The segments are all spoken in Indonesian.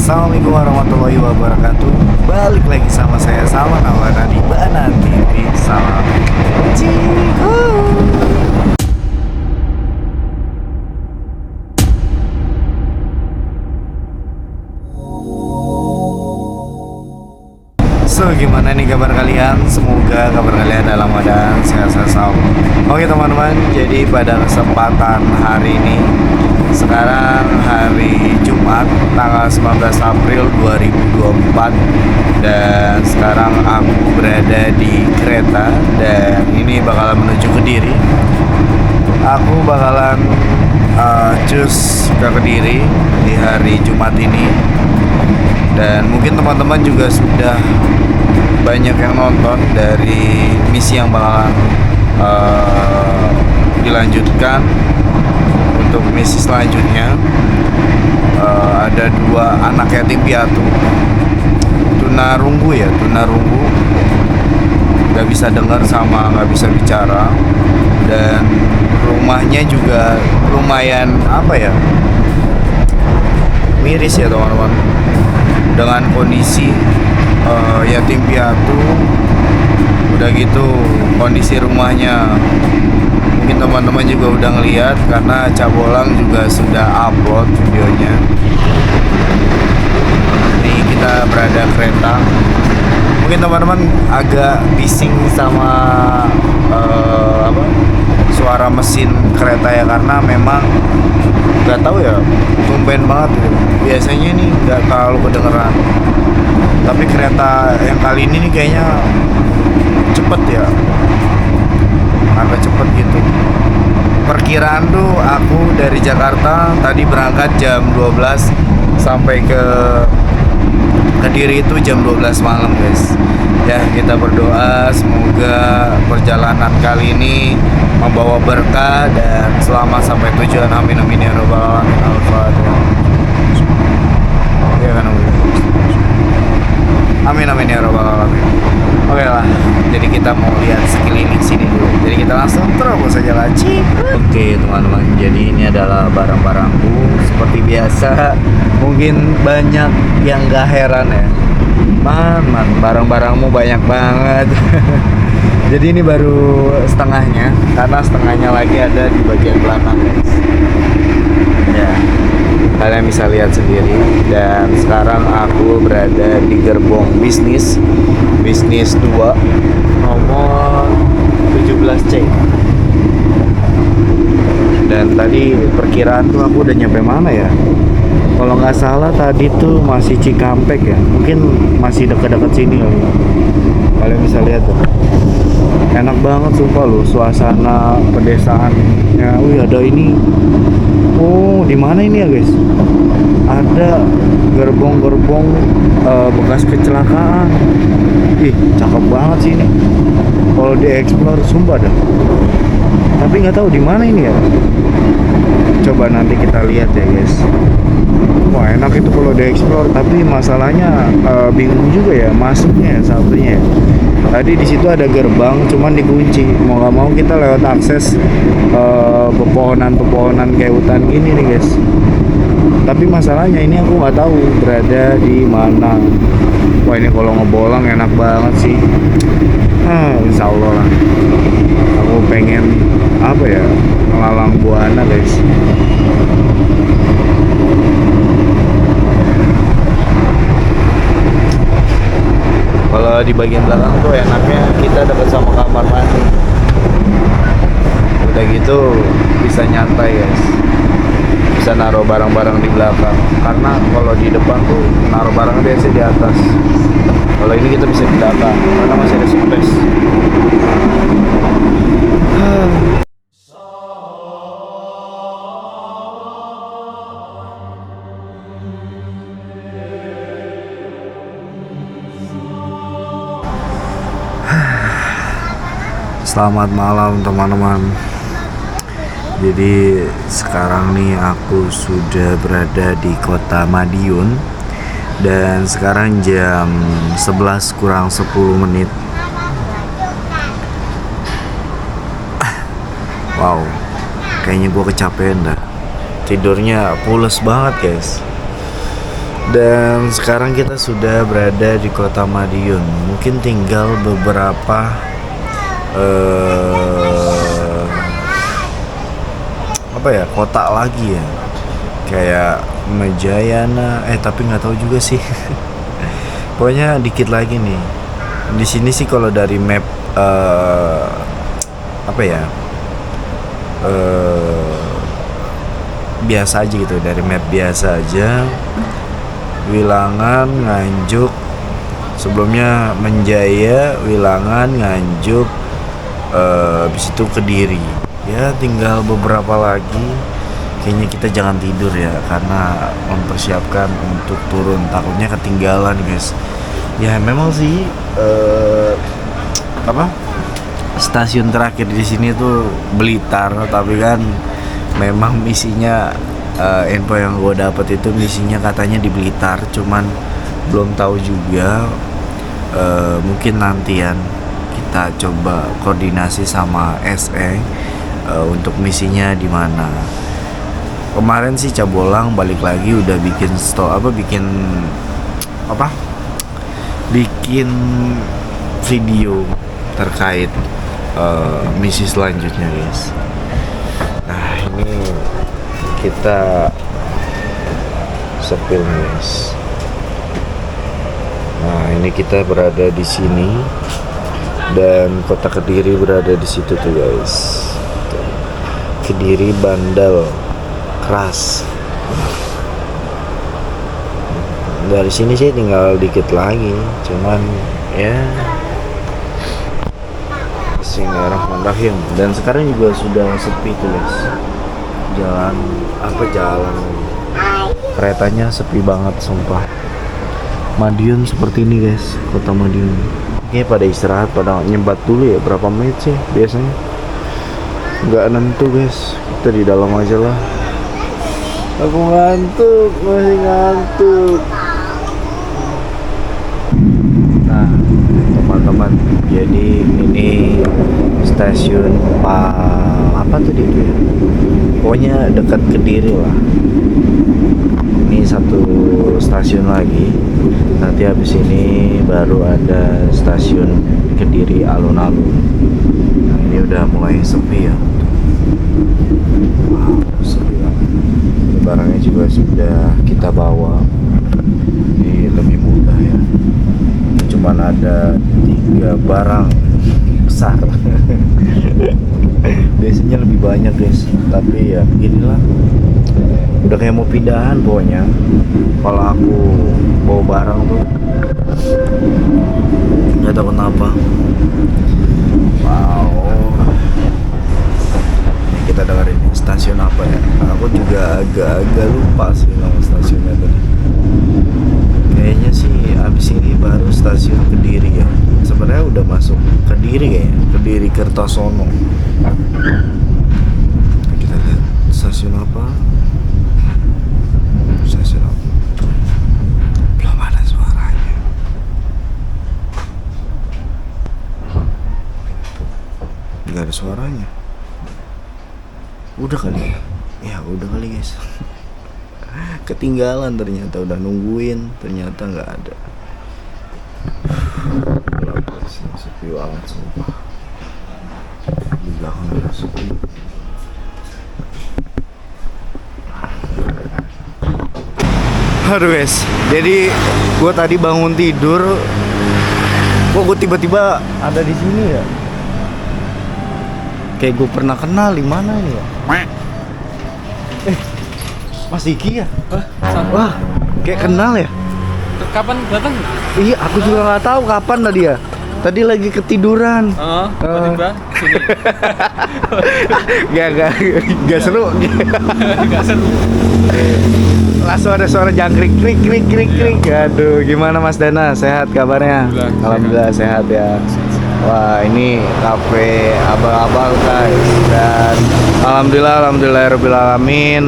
Assalamualaikum warahmatullahi wabarakatuh. Balik lagi sama saya Salman Awada di Banan TV. Salam Cihuy. So, gimana nih kabar kalian? Semoga kabar kalian dalam keadaan sehat-sehat selalu. Oke teman-teman, jadi pada kesempatan hari ini, sekarang hari Jumat tanggal 19 April 2024, dan sekarang aku berada di kereta dan ini bakalan menuju Kediri. Aku bakalan cus ke Kediri di hari Jumat ini, dan mungkin teman-teman juga sudah banyak yang nonton dari misi yang bakalan dilanjutkan. Untuk misi selanjutnya ada dua anak yatim piatu, tunarunggu, nggak bisa dengar sama nggak bisa bicara, dan rumahnya juga lumayan miris ya teman-teman, dengan kondisi yatim piatu. Udah gitu kondisi rumahnya mungkin teman-teman juga udah ngeliat karena Cabolang juga sudah upload videonya. Ini kita berada kereta, mungkin teman-teman agak bising sama suara mesin kereta ya, karena memang nggak tahu ya, tumben banget gitu. Biasanya nih nggak terlalu kedengeran, tapi kereta yang kali ini nih kayaknya cepet ya, agak cepet gitu. Perkiraan tuh aku dari Jakarta tadi berangkat jam 12 sampai ke Kediri itu jam 12 malam guys. Ya, kita berdoa semoga perjalanan kali ini membawa berkah dan selamat sampai tujuan. Amin amin ya robbal alamin. Al-Fatihah. Ya kan, amin amin ya robbal alamin. Oke lah, jadi kita mau lihat sekeliling sini dulu. Jadi kita langsung terobos saja lagi. Oke teman-teman, jadi ini adalah barang-barangku. Seperti biasa, mungkin banyak yang gak heran ya, man barang-barangmu banyak banget. Jadi ini baru setengahnya, karena setengahnya lagi ada di bagian belakang guys. Ya, kalian bisa lihat sendiri. Dan sekarang aku berada di gerbong bisnis 2 nomor 17C. Dan tadi perkiraan tuh aku udah nyampe mana ya? Kalau nggak salah tadi tuh masih Cikampek ya, mungkin masih deket-deket sini loh. Kalian bisa lihat tuh, enak banget sumpah loh suasana pedesaannya. Wih, ada ini. Oh, di mana ini ya guys? Ada gerbong-gerbong bekas kecelakaan. Ih, cakep banget sih ini. Kalau di-explore sumpah dah. Tapi nggak tahu di mana ini ya. Coba nanti kita lihat ya guys. Wah, enak itu kalau di-explore, tapi masalahnya bingung juga ya masuknya satunya. Tadi di situ ada gerbang, cuman dikunci. Mau nggak mau kita lewat akses pepohonan kayak hutan gini nih guys. Tapi masalahnya ini aku nggak tahu berada di mana. Wah, ini kalau ngebolang enak banget sih. Insya Allah lah. Aku pengen ngelalang buana guys. Kalau di bagian belakang tuh enaknya kita dekat sama kamar mandi. Udah gitu bisa nyantai guys, bisa naruh barang-barang di belakang. Karena kalau di depan tuh naruh barangnya biasanya di atas. Kalau ini kita bisa di belakang karena masih ada space. Selamat malam teman-teman. Jadi sekarang nih aku sudah berada di kota Madiun, dan sekarang jam 11 kurang 10 menit. Wow, kayaknya gue kecapean dah. Tidurnya pules banget guys. Dan sekarang kita sudah berada di kota Madiun. Mungkin tinggal beberapa kota lagi ya, kayak Majayana. Tapi nggak tahu juga sih. Pokoknya dikit lagi nih. Di sini sih kalau dari map biasa aja gitu, dari map biasa aja. Wilangan, Nganjuk, sebelumnya Menjaya, Wilangan, Nganjuk, habis itu Kediri. Ya tinggal beberapa lagi. Kayaknya kita jangan tidur ya, karena mempersiapkan untuk turun, takutnya ketinggalan guys. Ya memang sih stasiun terakhir di sini tuh Blitar, tapi kan memang misinya info yang gue dapet itu misinya katanya di Blitar, cuman belum tahu juga. Mungkin nantian kita coba koordinasi sama SE untuk misinya di mana. Kemarin sih Cabolang balik lagi udah bikin bikin video terkait misi selanjutnya guys. Nah ini kita sepil guys. Nah ini kita berada di sini dan kota Kediri berada di situ tuh guys. Kediri bandel keras. Dari sini sih tinggal dikit lagi, cuman ya Bismillahirrahmanirrahim. Dan sekarang juga sudah sepi tuh guys. Jalan keretanya sepi banget sumpah. Madiun seperti ini guys, kota Madiun. Oke, pada istirahat, pada nyembat dulu ya. Berapa menit sih biasanya? Nggak nentu guys, kita di dalam aja lah. Aku ngantuk, masih ngantuk. Nah teman-teman, jadi ini stasiun apa tuh dia ya? Pokoknya dekat Kediri lah. Ini satu stasiun lagi. Nanti habis ini baru ada stasiun Kediri alun-alun. Nah ini udah mulai sepi ya. Wow, sepi banget. Barangnya juga sudah kita bawa. Ini lebih mudah ya. Cuman ada 3 barang besar. Biasanya lebih banyak guys, tapi ya beginilah. Udah kayak mau pindahan pokoknya. Kalau aku bawa barang tuh nggak tahu kenapa. Wow. Ini kita dengerin stasiun apa ya? Aku juga agak-agak lupa sih nama stasiunnya tadi. Kayaknya sih abis ini baru stasiun Kediri ya. Sebenarnya udah masuk Kediri kayaknya, Kediri Kertosono. Kita lihat stasiun apa? Stasiun apa? Belum ada suaranya. Nggak ada suaranya. Udah kali ya? Ya udah kali guys. Ketinggalan ternyata, udah nungguin ternyata nggak ada. Sepi banget sumpah. Di belakang udah sepi. Aduh guys, jadi gue tadi bangun tidur, kok gue tiba-tiba ada di sini ya? Kayak gue pernah kenal, di mana ini ya? Mas Iki ya? Wah, kayak kenal ya? Kapan datang? Iya, aku juga nggak tahu kapan tadi ya. Tadi lagi ketiduran. Tiba-tiba sini. Gak seru. Gak seru. Langsung ada suara jangkrik, krik krik krik krik. Aduh, gimana Mas Dana? Sehat kabarnya? Alhamdulillah sehat ya. Wah, ini kafe abang-abang guys. Dan alhamdulillahirobbilalamin.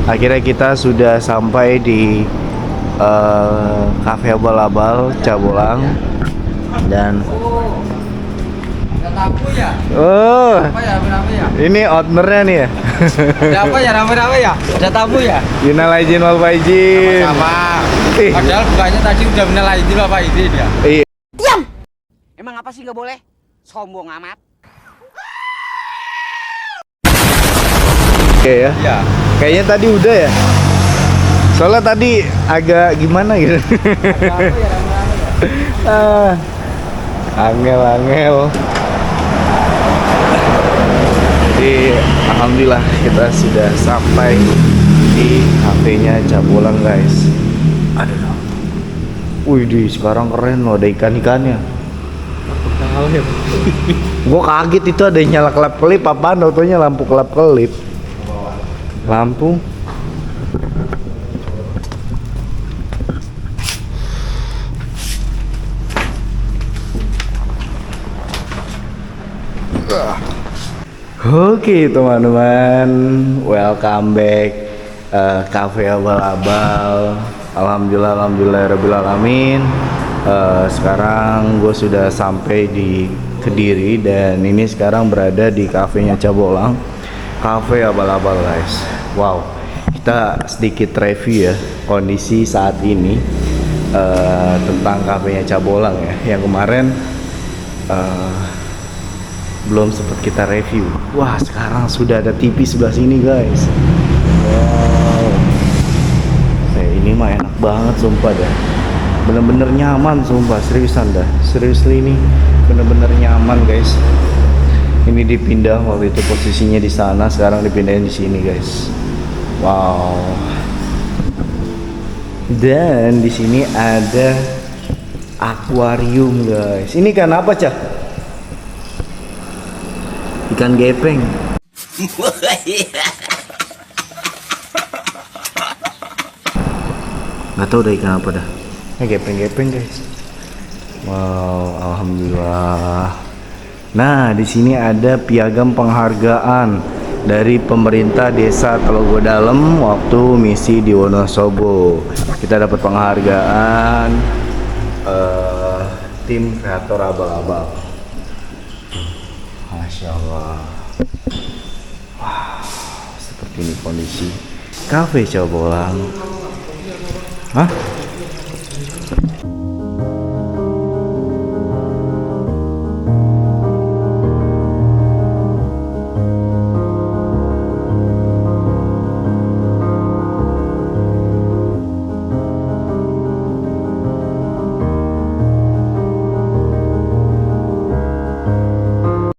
Akhirnya kita sudah sampai di kafe abal-abal Cabolang. Dan tamu ya? Oh, Apa ya? Berapa ya? ini ownernya nih ya. Ada apa ya? Rame-rame ya? Ada tamu ya? Minal aidin wal faizin. Sama. Padahal bukannya tadi udah menilai itu apa itu dia. Iya. Diam! Emang apa sih nggak boleh? Sombong amat. Oke ya. Iya. Kayaknya tadi udah ya. Soalnya tadi agak gimana gitu. Angel. Jadi alhamdulillah kita sudah sampai di kafenya Cabolang guys. Aduh. Wih, sekarang keren loh, ada ikan-ikannya. Gue kaget itu ada yang nyala kelap-kelip, apaan autonya lampu kelap-kelip. Lampu. Oke teman-teman, welcome back Cafe Abal-Abal. Alhamdulillah. Sekarang gue sudah sampai di Kediri dan ini sekarang berada di kafenya Cabolang, Cafe Abal-Abal guys. Wow, kita sedikit review ya kondisi saat ini tentang kafenya Cabolang ya. Yang kemarin belum sempat kita review. Wah, sekarang sudah ada TV sebelah sini guys. Wow, ini mah enak banget sumpah dah. Bener-bener nyaman sumpah, seriusan dah. Seriously ini bener-bener nyaman guys. Ini dipindah, waktu itu posisinya di sana, sekarang dipindahin di sini guys. Wow. Dan di sini ada akuarium guys. Ini kan apa, Cak? Ikan gepeng. Nggak tahu udah ikan apa dah. Gepeng guys. Wow, alhamdulillah. Nah, di sini ada piagam penghargaan dari pemerintah Desa Telogo Dalem waktu misi di Wonosobo. Kita dapat penghargaan tim kreator abal-abal. Masya Allah. Wow, seperti ini kondisi Cafe Cabolang. Hah?